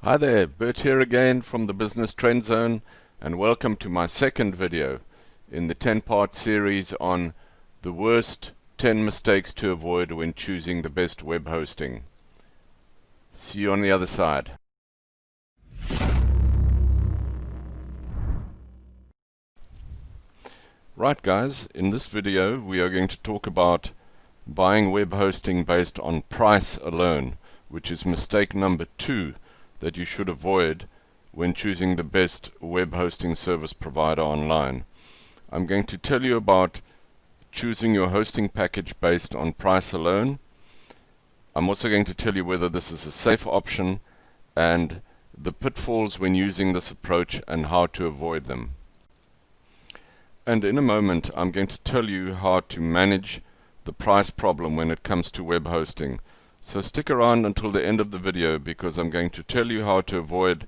Hi there, Bert here again from the Business Trend Zone, and welcome to my second video in the 10-part series on the worst 10 mistakes to avoid when choosing the best web hosting. See you on the other side. Right guys, in this video we are going to talk about buying web hosting based on price alone, which is mistake number 2 that you should avoid when choosing the best web hosting service provider online. I'm going to tell you about choosing your hosting package based on price alone. I'm also going to tell you whether this is a safe option and the pitfalls when using this approach and how to avoid them. And in a moment I'm going to tell you how to manage the price problem when it comes to web hosting. So stick around until the end of the video, because I'm going to tell you how to avoid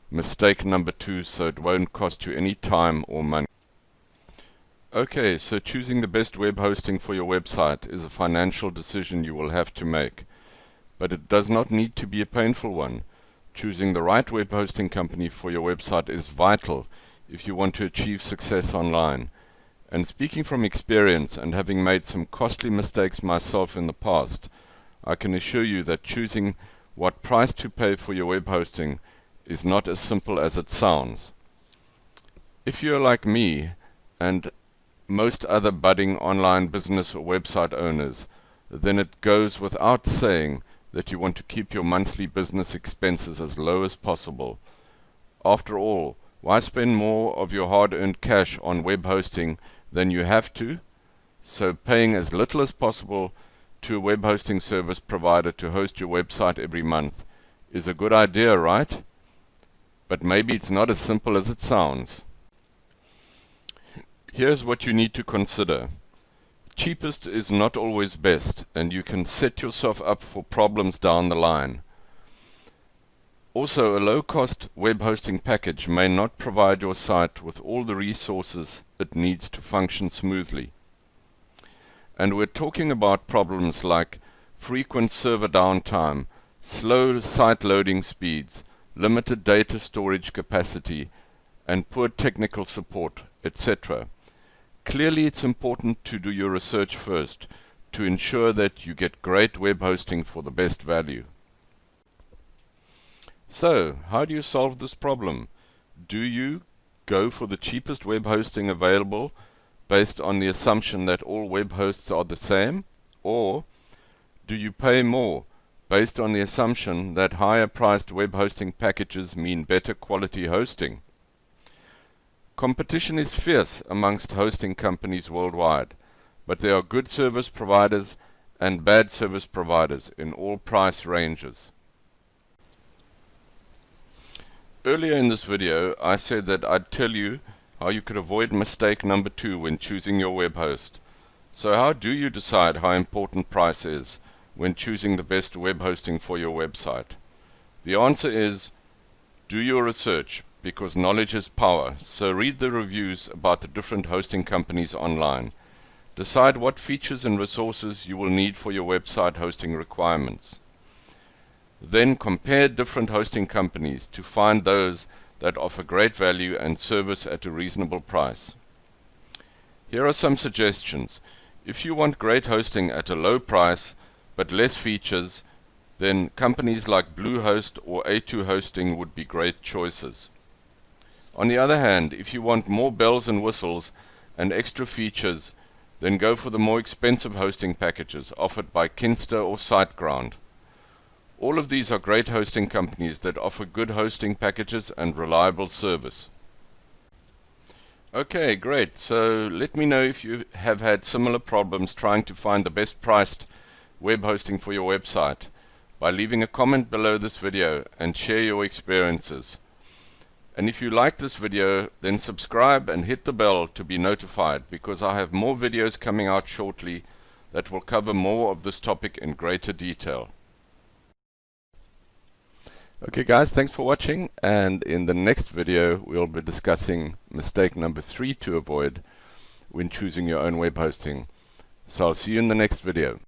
mistake number 2 so it won't cost you any time or money. Okay, so choosing the best web hosting for your website is a financial decision you will have to make. But it does not need to be a painful one. Choosing the right web hosting company for your website is vital if you want to achieve success online. And speaking from experience and having made some costly mistakes myself in the past, I can assure you that choosing what price to pay for your web hosting is not as simple as it sounds. If you're like me and most other budding online business or website owners, then it goes without saying that you want to keep your monthly business expenses as low as possible. After all, why spend more of your hard-earned cash on web hosting than you have to? So paying as little as possible to a web hosting service provider to host your website every month is a good idea, right? But maybe it's not as simple as it sounds. Here's what you need to consider. Cheapest is not always best, and you can set yourself up for problems down the line. Also, a low-cost web hosting package may not provide your site with all the resources it needs to function smoothly. And we're talking about problems like frequent server downtime, slow site loading speeds, limited data storage capacity, and poor technical support, etc. Clearly it's important to do your research first to ensure that you get great web hosting for the best value. So, how do you solve this problem? Do you go for the cheapest web hosting available based on the assumption that all web hosts are the same? Or do you pay more based on the assumption that higher priced web hosting packages mean better quality hosting? Competition is fierce amongst hosting companies worldwide, but there are good service providers and bad service providers in all price ranges. Earlier in this video I said that I'd tell you how you could avoid mistake number 2 when choosing your web host. So how do you decide how important price is when choosing the best web hosting for your website? The answer is, do your research, because knowledge is power. So read the reviews about the different hosting companies online. Decide what features and resources you will need for your website hosting requirements. Then compare different hosting companies to find those that offer great value and service at a reasonable price. Here are some suggestions. If you want great hosting at a low price but less features, then companies like Bluehost or A2 Hosting would be great choices. On the other hand, if you want more bells and whistles and extra features, then go for the more expensive hosting packages offered by Kinsta or SiteGround. All of these are great hosting companies that offer good hosting packages and reliable service. Okay, great. So let me know if you have had similar problems trying to find the best priced web hosting for your website by leaving a comment below this video and share your experiences. And if you like this video, then subscribe and hit the bell to be notified, because I have more videos coming out shortly that will cover more of this topic in greater detail. Okay guys, thanks for watching, and in the next video we'll be discussing mistake number 3 to avoid when choosing your own web hosting. So I'll see you in the next video.